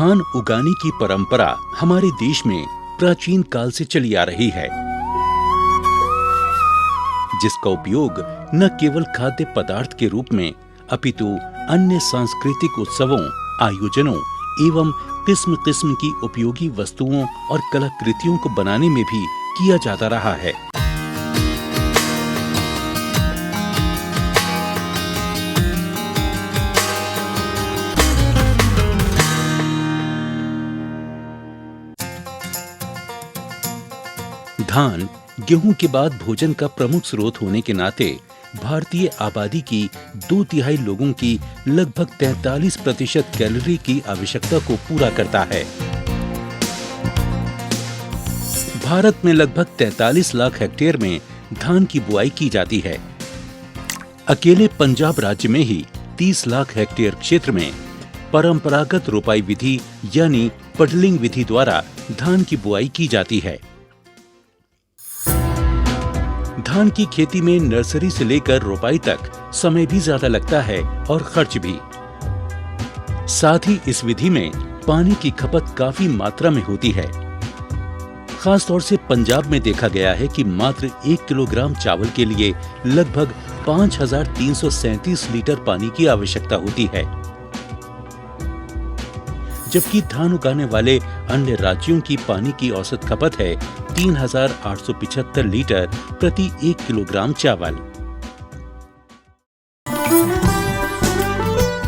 धान उगाने की परंपरा हमारे देश में प्राचीन काल से चली आ रही है, जिसका उपयोग न केवल खाद्य पदार्थ के रूप में अपितु अन्य सांस्कृतिक उत्सवों, आयोजनों एवं किस्म किस्म की उपयोगी वस्तुओं और कलाकृतियों को बनाने में भी किया जाता रहा है। धान गेहूं के बाद भोजन का प्रमुख स्रोत होने के नाते भारतीय आबादी की 2/3 लोगों की लगभग 43% कैलोरी की आवश्यकता को पूरा करता है। भारत में लगभग 43 लाख हेक्टेयर में धान की बुआई की जाती है। अकेले पंजाब राज्य में ही 30 लाख हेक्टेयर क्षेत्र में परंपरागत रोपाई विधि यानी पडलिंग विधि द्वारा धान की बुआई की जाती है। धान की खेती में नर्सरी से लेकर रोपाई तक समय भी ज्यादा लगता है और खर्च भी। साथ ही इस विधि में पानी की खपत काफी मात्रा में होती है। खास तौर से पंजाब में देखा गया है कि मात्र 1 किलोग्राम चावल के लिए लगभग 5337 लीटर पानी की आवश्यकता होती है, जबकि धान उगाने वाले अन्य राज्यों की पानी की औसत खपत है 3875 लीटर प्रति 1 किलोग्राम चावल।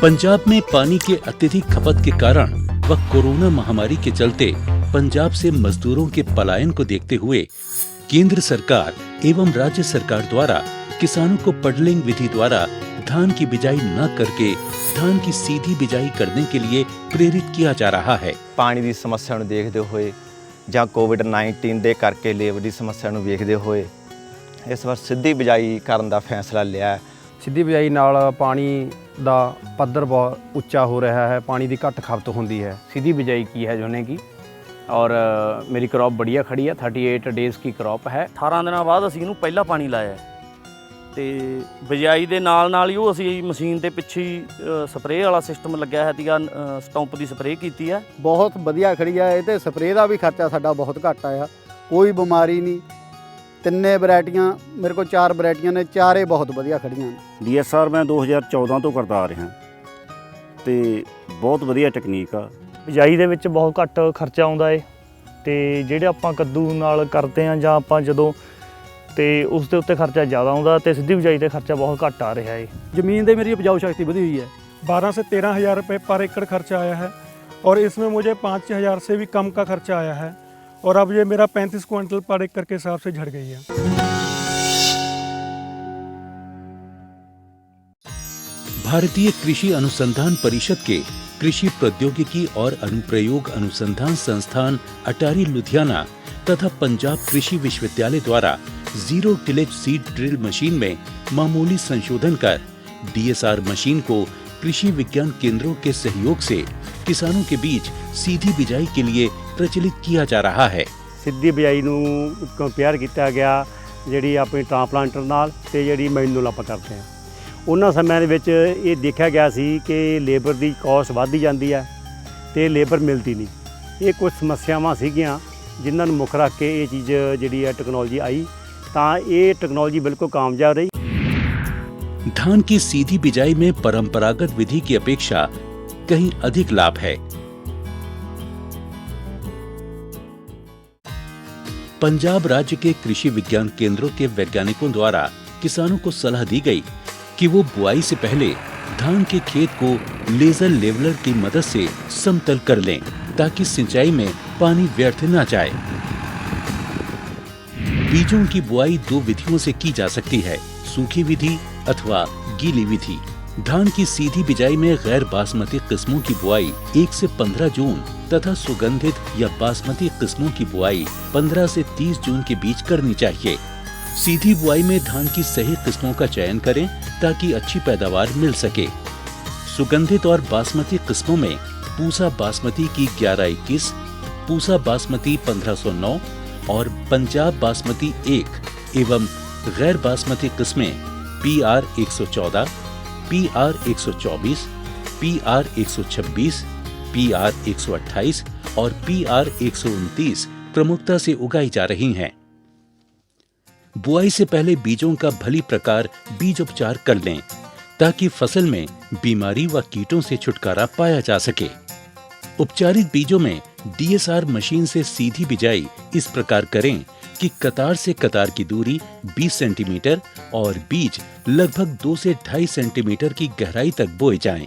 पंजाब में पानी के अत्यधिक खपत के कारण व कोरोना महामारी के चलते पंजाब से मजदूरों के पलायन को देखते हुए केंद्र सरकार एवं राज्य सरकार द्वारा किसानों को पडलिंग विधि द्वारा धान की बिजाई न करके धान की सीधी बिजाई करने के लिए प्रेरित किया जा रहा है। पानी की समस्या ਨੂੰ देखते हुए ਜਾਂ कोविड-19 ਦੇ ਕਰਕੇ ਲੇਬਰ ਦੀ ਸਮੱਸਿਆ ਨੂੰ ਵੇਖਦੇ ਹੋਏ ਇਸ ਵਾਰ ਸਿੱਧੀ ਬਿਜਾਈ ਕਰਨ ਦਾ ਫੈਸਲਾ ਲਿਆ ਹੈ। ਸਿੱਧੀ ਬਿਜਾਈ ਨਾਲ ਪਾਣੀ ਦਾ ਪੱਧਰ ਬਹੁਤ ਉੱਚਾ ਹੋ ਰਿਹਾ ਹੈ, ਪਾਣੀ ਦੀ ਘੱਟ ਖਪਤ ਹੁੰਦੀ ਹੈ। सीधी बिजाई की है जोने की और मेरी क्रॉप बढ़िया खड़ी है, 38 डेज़ की क्रॉप है। 18 ਦਿਨਾਂ ਬਾਅਦ ਅਸੀਂ ਇਹਨੂੰ ਪਹਿਲਾ ਪਾਣੀ ਲਾਇਆ ਤੇ ਬਿਜਾਈ ਦੇ ਨਾਲ ਹੀ ਉਹ ਅਸੀਂ ਮਸ਼ੀਨ ਦੇ ਪਿੱਛੇ ਸਪਰੇਅ ਵਾਲਾ ਸਿਸਟਮ ਲੱਗਿਆ ਹੈ ਤੀਗਾ ਸਟੰਪ ਦੀ ਸਪਰੇਅ ਕੀਤੀ ਹੈ। ਬਹੁਤ ਵਧੀਆ ਖੜੀ ਆ। ਇਹ ਤੇ ਸਪਰੇਅ ਦਾ ਵੀ ਖਰਚਾ ਸਾਡਾ ਬਹੁਤ ਘੱਟ ਆਇਆ, ਕੋਈ ਬਿਮਾਰੀ ਨਹੀਂ। ਤਿੰਨੇ ਵੈਰਾਈਟੀਆਂ ਮੇਰੇ ਕੋਲ 4 ਵੈਰਾਈਟੀਆਂ ਨੇ, ਚਾਰੇ ਬਹੁਤ ਵਧੀਆ ਖੜੀਆਂ ਨੇ। DSR ਮੈਂ 2014 ਤੋਂ ਕਰਦਾ ਆ ਰਿਹਾ ਤੇ ਬਹੁਤ ਵਧੀਆ ਟੈਕਨੀਕ ਆ। ਬਿਜਾਈ ਦੇ ਵਿੱਚ ਬਹੁਤ ਘੱਟ ਖਰਚਾ ਆਉਂਦਾ ਏ ਤੇ ਜਿਹੜੇ ਆਪਾਂ ਕੱਦੂ ਨਾਲ ਕਰਦੇ ਆ ਜਾਂ ਆਪਾਂ ਜਦੋਂ ਤੇ ਉਸ ਦੇ ਉੱਤੇ ਖਰਚਾ ਜ਼ਿਆਦਾ ਆਉਂਦਾ ਤੇ ਸਿੱਧੀ ਬਿਜਾਈ ਤੇ ਖਰਚਾ ਬਹੁਤ ਘੱਟ ਆ ਰਿਹਾ ਏ। ज़मीन में मेरी उपजाऊ शक्ति बढ़ी हुई है। 12 से 13 हज़ार रुपये पर एकड़ खर्चा आया है और इसमें मुझे 5,000 से भी कम का खर्चा आया है और अब ये मेरा 35 क्विंटल पर एकड़ के हिसाब से झड़ गई है। भारतीय कृषि अनुसंधान परिषद के कृषि प्रौद्योगिकी और अनुप्रयोग अनुसंधान संस्थान अटारी लुधियाना तथा पंजाब कृषि विश्वविद्यालय द्वारा zero tillage seed drill machine में मामूली संशोधन कर DSR मशीन को कृषि विज्ञान केंद्रों के सहयोग से किसानों के बीच सीधी बिजाई के लिए प्रचलित किया जा रहा है। ਸਿੱਧੀ ਬਿਜਾਈ ਨੂੰ ਕੰਪੇਅਰ ਕੀਤਾ ਗਿਆ ਜਿਹੜੀ ਆਪਣੀ ਟ੍ਰਾਂਸਪਲਾਂਟਰ ਨਾਲ ਤੇ ਜਿਹੜੀ ਮੈਨੂਅਲ ਆਪਾਂ ਕਰਦੇ ਹਾਂ। ਉਹਨਾਂ ਸਮਿਆਂ ਦੇ ਵਿੱਚ ਇਹ ਦੇਖਿਆ ਗਿਆ ਸੀ ਕਿ ਲੇਬਰ ਦੀ ਕਾਸਟ ਵੱਧਦੀ ਜਾਂਦੀ ਹੈ ਤੇ ਲੇਬਰ ਮਿਲਦੀ ਨਹੀਂ। ਇਹ ਕੁਝ ਸਮੱਸਿਆਵਾਂ ਸੀਗੀਆਂ ਜਿਨ੍ਹਾਂ ਨੂੰ ਮੁੱਖ ਰੱਖ ਕੇ ਇਹ ਚੀਜ਼ ਜਿਹੜੀ ਹੈ ਟੈਕਨੋਲੋਜੀ आई ਤਾਂ ਇਹ ਟੈਕਨੋਲੋਜੀ बिल्कुल कामयाब रही। धान की सीधी बिजाई में परंपरागत विधि की अपेक्षा कहीं अधिक लाभ है। पंजाब राज्य के कृषि विज्ञान केंद्रों के वैज्ञानिकों द्वारा किसानों को सलाह दी गई कि वो बुआई से पहले धान के खेत को लेजर लेवलर की मदद से समतल कर लें ताकि सिंचाई में पानी व्यर्थ न जाए। बीजों की बुआई 2 विधियों से की जा सकती है, सूखी विधि अथवा गीली विधि। धान की सीधी बिजाई में गैर बासमती किस्मों की बुआई 1 से 15 जून तथा सुगंधित या बासमती किस्मों की बुआई 15 से 30 जून के बीच करनी चाहिए। सीधी बुआई में धान की सही किस्मों का चयन करें ताकि अच्छी पैदावार मिल सके। सुगंधित और बासमती किस्मों में पूसा बासमती की 1121, पूसा बासमती 1509 और पंजाब बासमती 1 एवं गैर बासमती किस्में PR 114, PR 124, PR 126, PR 128 और PR 129 प्रमुखता से उगाई जा रही हैं। बुआई से पहले बीजों का भली प्रकार बीज उपचार कर लें ताकि फसल में बीमारी व कीटों से छुटकारा पाया जा सके। उपचारित बीजों में DSR मशीन से सीधी बिजाई इस प्रकार करें कि कतार से कतार की दूरी 20 सेंटीमीटर और बीज लगभग 2 से 2.5 सेंटीमीटर की गहराई तक बोए जाएं।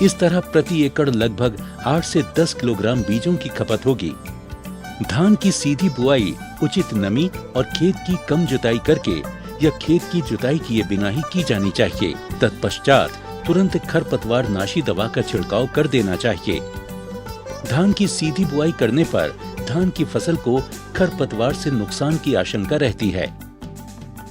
इस तरह प्रति एकड़ लगभग 8 से 10 किलोग्राम बीजों की खपत होगी। धान की सीधी बुआई उचित नमी और खेत की कम जुताई करके या खेत की जुताई किए बिना ही की जानी चाहिए। तत्पश्चात तुरंत खरपतवार नाशी दवा का छिड़काव कर देना चाहिए। धान की सीधी बुआई करने पर धान की फसल को खरपतवार से नुकसान की आशंका रहती है।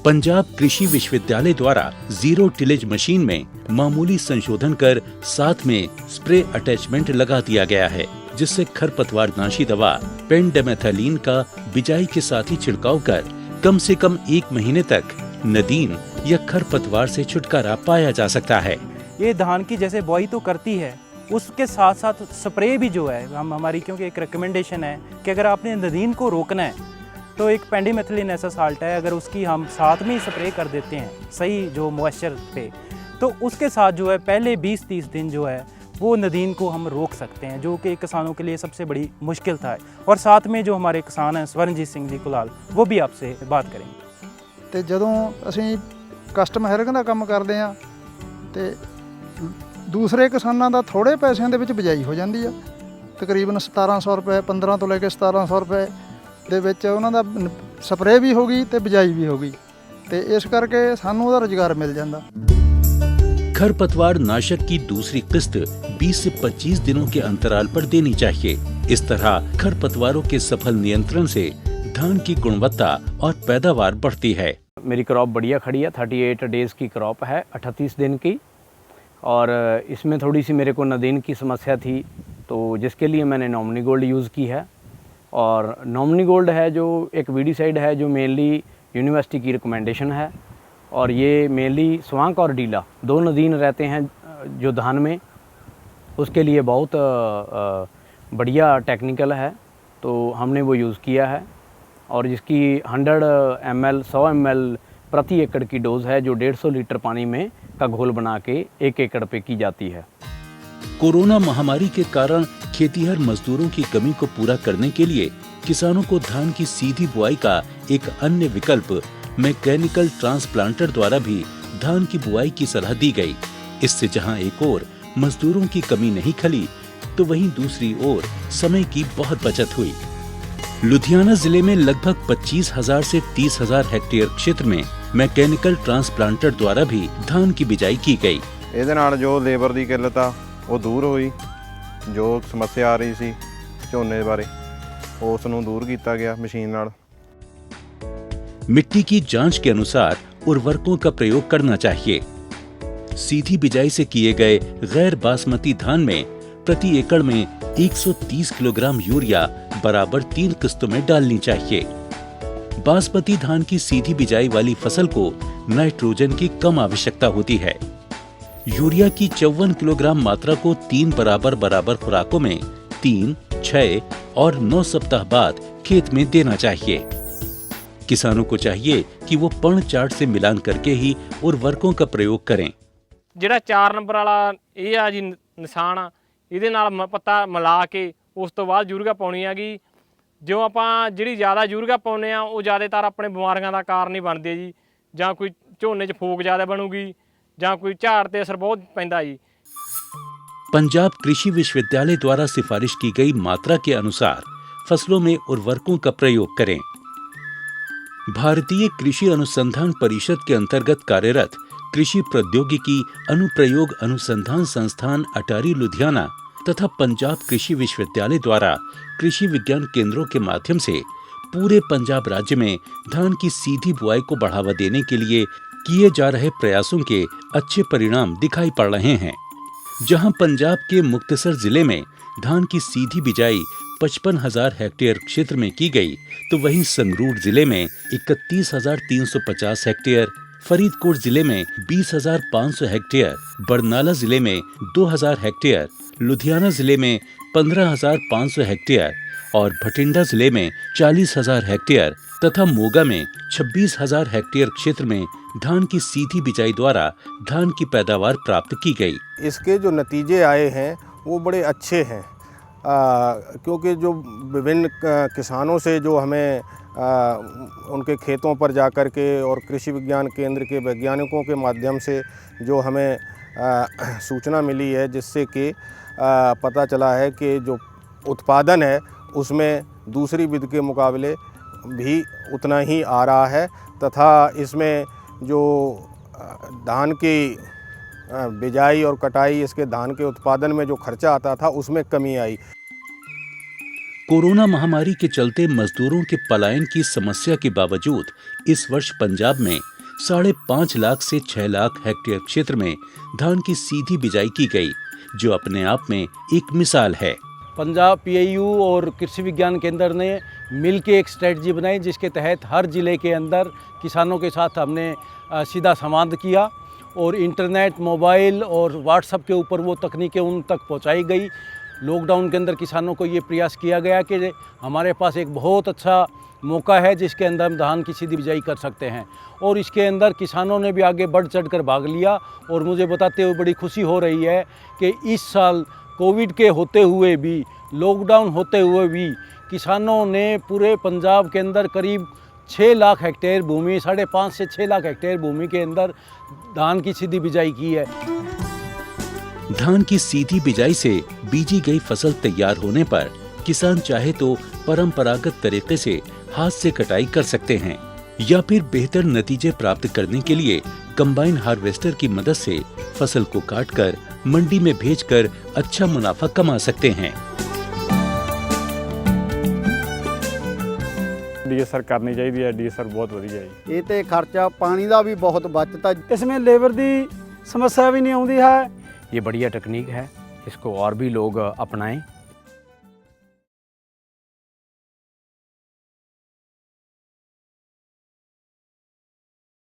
पंजाब कृषि विश्वविद्यालय द्वारा जीरो टिलेज मशीन में मामूली संशोधन कर साथ में स्प्रे अटैचमेंट लगा दिया गया है, जिससे खरपतवार नाशी दवा पेंडामेथालिन का बिजाई के साथ ही छिड़काव कर कम से कम 1 महीने तक नदीन या खरपतवार से छुटकारा पाया जा सकता है। ये धान की जैसे बुआई तो करती है, उसके साथ साथ स्प्रे भी जो है हमारी, क्योंकि एक रिकमेंडेशन है कि अगर आपने नदीन को रोकना है तो एक पेंडामेथालिन ऐसा साल्ट है, अगर उसकी हम साथ में ही स्प्रे कर देते हैं सही जो मॉइस्चर पे, तो उसके साथ जो है पहले 20-30 दिन जो है वो नदीन को हम रोक सकते हैं, जो कि किसानों के लिए सबसे बड़ी मुश्किल था। और साथ में जो हमारे किसान हैं स्वरणजीत सिंह जी कुलाल, वो भी आपसे बात करेंगे। तो जदों ਅਸੀਂ ਕਸਟਮ ਹੈਰਿੰਗ ਦਾ ਕੰਮ ਕਰਦੇ ਆ ਤੇ ਦੂਸਰੇ ਕਿਸਾਨਾਂ ਦਾ ਥੋੜੇ ਪੈਸਿਆਂ ਦੇ ਵਿੱਚ ਬਿਜਾਈ ਹੋ ਜਾਂਦੀ ਆ। ਤਕਰੀਬਨ 1700 ਰੁਪਏ 15 ਤੋਂ ਲੈ ਕੇ 1700 ਰੁਪਏ ਦੇ ਵਿੱਚ ਉਹਨਾਂ ਦਾ ਸਪਰੇਅ ਵੀ ਹੋ ਗਈ ਤੇ ਬਿਜਾਈ ਵੀ ਹੋ ਗਈ, ਤੇ ਇਸ ਕਰਕੇ ਸਾਨੂੰ ਉਹਦਾ ਰੁਜ਼ਗਾਰ ਮਿਲ ਜਾਂਦਾ। खरपतवार नाशक की दूसरी किस्त 20 से 25 दिनों के अंतराल पर देनी चाहिए। इस तरह खरपतवारों के सफल नियंत्रण से धान की गुणवत्ता और पैदावार बढ़ती है। मेरी क्रॉप बढ़िया खड़ी है, 38 डेज़ की क्रॉप है, 38 दिन की। और इसमें थोड़ी सी मेरे को नदीन की समस्या थी, तो जिसके लिए मैंने नॉमिनी गोल्ड यूज़ की है। और नॉमिनी गोल्ड है जो एक वीडीसाइड है जो मेनली यूनिवर्सिटी की रिकमेंडेशन है, और ये मेनली स्वांक और डीला 2 नदीन रहते हैं जो धान में, उसके लिए बहुत बढ़िया टेक्निकल है, तो हमने वो यूज़ किया है। और जिसकी 100 ml 100 ml प्रति एकड़ की डोज है जो 150 लीटर पानी में का घोल बना के 1 एकड़ पे की जाती है। कोरोना महामारी के कारण खेतीहर मजदूरों की कमी को पूरा करने के लिए किसानों को धान की सीधी बुआई का एक अन्य विकल्प मैकेनिकल ट्रांसप्लांटर द्वारा भी धान की बुआई की सलाह दी गई। इससे जहां एक ओर मजदूरों की कमी नहीं खली, तो वहीं दूसरी ओर समय की बहुत बचत हुई। लुधियाना जिले में लगभग 25,000 से 30,000 हेक्टेयर क्षेत्र में मैकेनिकल ट्रांसप्लांटर द्वारा भी धान की बिजाई की गई। ਇਹਦੇ ਨਾਲ ਜੋ ਲੇਬਰ ਦੀ ਕਿੱਲਤ ਆ ਉਹ ਦੂਰ ਹੋਈ, ਜੋ ਸਮੱਸਿਆ ਆ ਰਹੀ ਸੀ ਝੋਨੇ ਬਾਰੇ ਉਸ ਨੂੰ ਦੂਰ ਕੀਤਾ ਗਿਆ ਮਸ਼ੀਨ ਨਾਲ। मिट्टी की जांच के अनुसार उर्वरकों का प्रयोग करना चाहिए। सीधी बिजाई से किए गए गैर बासमती धान में प्रति एकड़ में 130 किलोग्राम यूरिया बराबर 3 किस्तों में डालनी चाहिए। बासमती धान की सीधी बिजाई वाली फसल को नाइट्रोजन की कम आवश्यकता होती है। यूरिया की 54 किलोग्राम मात्रा को 3 बराबर खुराकों में 3, 6 और 9 सप्ताह बाद खेत में देना चाहिए। किसानों को चाहिए कि वो पर्ण चार्ट से मिलान करके ही उर्वरकों का प्रयोग करें। ਜਿਹੜਾ 4 ਨੰਬਰ ਵਾਲਾ ਇਹ ਆ ਜੀ ਨਿਸ਼ਾਨ ਆ, ਇਹਦੇ ਨਾਲ ਪੱਤਾ ਮਿਲਾ ਕੇ ਉਸ ਤੋਂ ਬਾਅਦ ਯੂਰੀਆ ਪਾਉਣੀ ਹੈਗੀ। ਜਿਉਂ ਆਪਾਂ ਜਿਹੜੀ ਜ਼ਿਆਦਾ ਯੂਰੀਆ ਪਾਉਂਦੇ ਆ ਉਹ ਜ਼ਿਆਦਾਤਰ ਆਪਣੇ ਬਿਮਾਰੀਆਂ ਦਾ ਕਾਰਨ ਹੀ ਬਣਦੀ ਹੈ ਜੀ, ਜਾਂ ਕੋਈ ਝੋਨੇ 'ਚ ਫੂਕ ਜ਼ਿਆਦਾ ਬਣੂਗੀ ਜਾਂ ਕੋਈ ਝਾੜ ਤੇ ਅਸਰ ਬਹੁਤ ਪੈਂਦਾ ਜੀ। पंजाब कृषि विश्वविद्यालय द्वारा सिफारिश की गई मात्रा के अनुसार फसलों में उर्वरकों का प्रयोग करें। भारतीय कृषि अनुसंधान परिषद के अंतर्गत कार्यरत कृषि प्रौद्योगिकी अनुप्रयोग अनुसंधान संस्थान अटारी लुधियाना तथा पंजाब कृषि विश्वविद्यालय द्वारा कृषि विज्ञान केंद्रों के माध्यम से पूरे पंजाब राज्य में धान की सीधी बुआई को बढ़ावा देने के लिए किए जा रहे प्रयासों के अच्छे परिणाम दिखाई पड़ रहे हैं। जहां पंजाब के मुक्तसर जिले में धान की सीधी बिजाई 55,000 हेक्टेयर क्षेत्र में की गई, तो वहीं संगरूर जिले में 31,350 हेक्टेयर, फरीदकोट जिले में 20,500 हेक्टेयर, बरनाला जिले में 2,000 हेक्टेयर, लुधियाना जिले में 15,500 हेक्टेयर और भटिंडा जिले में 40,000 हेक्टेयर तथा मोगा में 26,000 हेक्टेयर क्षेत्र में धान की सीधी बिजाई द्वारा धान की पैदावार प्राप्त की गई। इसके जो नतीजे आए हैं वो बड़े अच्छे हैं, क्योंकि जो विभिन्न किसानों से जो हमें उनके खेतों पर जाकर के और कृषि विज्ञान केंद्र के वैज्ञानिकों के माध्यम से जो हमें सूचना मिली है, जिससे कि पता चला है कि जो उत्पादन है उसमें दूसरी विधि के मुकाबले भी उतना ही आ रहा है तथा इसमें जो धान की बिजाई और कटाई, इसके धान के उत्पादन में जो खर्चा आता था उसमें कमी आई। कोरोना महामारी के चलते मजदूरों के पलायन की समस्या के बावजूद इस वर्ष पंजाब में 5.5 लाख से 6 लाख हेक्टेयर क्षेत्र में धान की सीधी बिजाई की गई, जो अपने आप में एक मिसाल है। पंजाब पीआईयू और कृषि विज्ञान केंद्र ने मिल के एक स्ट्रेटजी बनाई, जिसके तहत हर ज़िले के अंदर किसानों के साथ हमने सीधा संवाद किया और इंटरनेट, मोबाइल और व्हाट्सएप के ऊपर वो तकनीकें उन तक पहुंचाई गई। लॉकडाउन के अंदर किसानों को ये प्रयास किया गया कि हमारे पास एक बहुत अच्छा मौका है जिसके अंदर हम धान की सीधी बिजाई कर सकते हैं, और इसके अंदर किसानों ने भी आगे बढ़ चढ़कर भाग लिया। और मुझे बताते हुए बड़ी खुशी हो रही है कि इस साल कोविड के होते हुए भी, लॉकडाउन होते हुए भी किसानों ने पूरे पंजाब के अंदर करीब 6 लाख हेक्टेयर भूमि, 5.5 से 6 लाख हेक्टेयर भूमि के अंदर धान की सीधी बिजाई की है। धान की सीधी बिजाई से बीजी गई फसल तैयार होने पर किसान चाहे तो परंपरागत तरीके से हाथ से कटाई कर सकते हैं या फिर बेहतर नतीजे प्राप्त करने के लिए कंबाइन हार्वेस्टर की मदद से फसल को काटकर मंडी में भेजकर अच्छा मुनाफा कमा सकते हैं। डीएसआर करनी चाहिए है, डीएसआर बहुत वधिया है। ਇਹ ਤੇ ਖਰਚਾ ਪਾਣੀ ਦਾ ਵੀ ਬਹੁਤ ਬਚਤਾ। इसमें लेबर की समस्या भी नहीं आती है। ये बढ़िया तकनीक है, इसको और भी लोग अपनाएं।